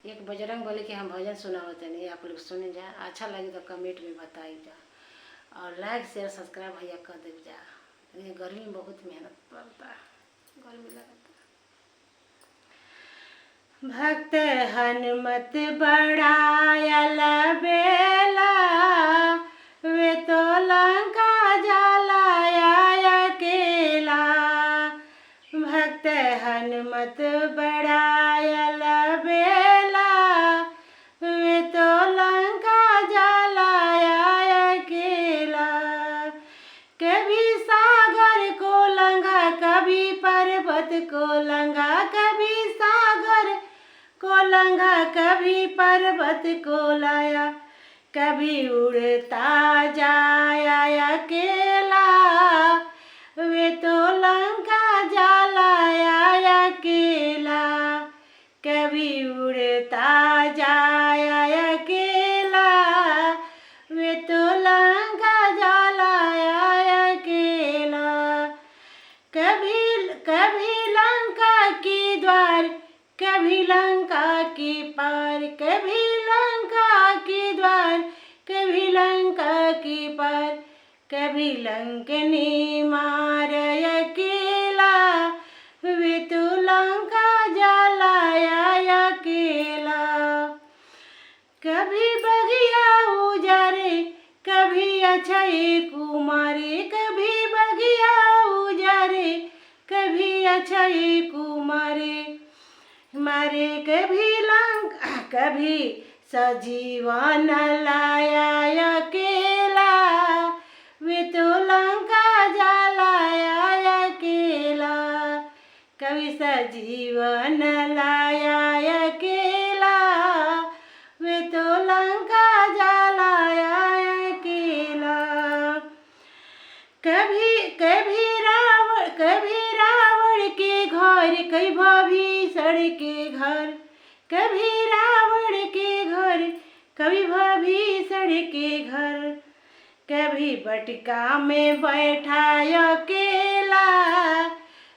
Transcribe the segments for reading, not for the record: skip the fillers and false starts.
एक बजरंग बली के हम भजन सुनावते नहीं, आप लोग सुने जा। अच्छा लगे तो कमेंट में बताई जा और लाइक शेयर सब्सक्राइब भैया कर दे जा। ये गर्मी में बहुत मेहनत पड़ता है, गर्मी लगता है। भक्त हनुमत बड़ायल बेला, वे तो लंका जलाया अकेला। भक्त हनुमत बड़ायल बेला, वे तो लंका जलाया अकेला। कभी सागर को लंघा, कभी पर्वत को लंघा, कभी सागर को लंघा, कभी पर्वत को लाया, कभी उड़ता जाया अकेला। वे तो लंका जलाया अकेला, कभी उड़ता जाया अकेला। वे तो लंका जलाया अकेला। कभी कभी लंका के द्वार, कभी लंका के पार, कभी लंका के द्वार, कभी लंका के पार, कभी लंकनी मार अकेला। वे तो लंका जलाया अकेला। कभी बगिया उजारे, कभी अक्षय कुमारे, कभी बगिया उजारे, कभी अक्षय कुमारे मारे, कभी लंका कभी सजीवन लाया अकेला। वे तो लंका जलाया अकेला, कभी सजीवन लाया अकेला। वे तो लंका जलाया अकेला। कभी कभी रावण के घर, कभी भीषण के घर, कभी रावण के घर, कभी भीषण के घर, कभी बटिका में बैठा अकेला।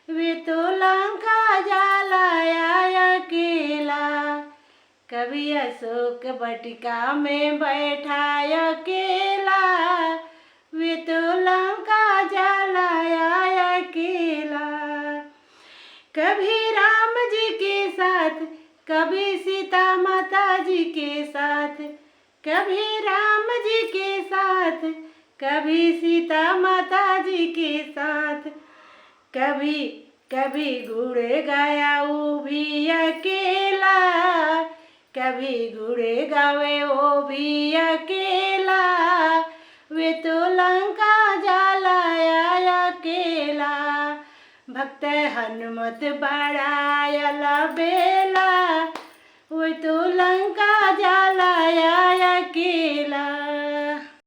वे तो लंका जलाया अकेला, कभी अशोक बटिका में बैठा अकेला। वे तो लंका जलाया अकेला। कभी राम जी के साथ, कभी सीता माता जी के साथ, कभी राम जी के साथ, कभी सीता माता जी के साथ, कभी कभी गुड़ गाया वो भी अकेला, कभी गुड़ गावे वो भी अकेला। वे तो लंका जलाया अकेला। भक्त हनुमत बड़ायल बेला,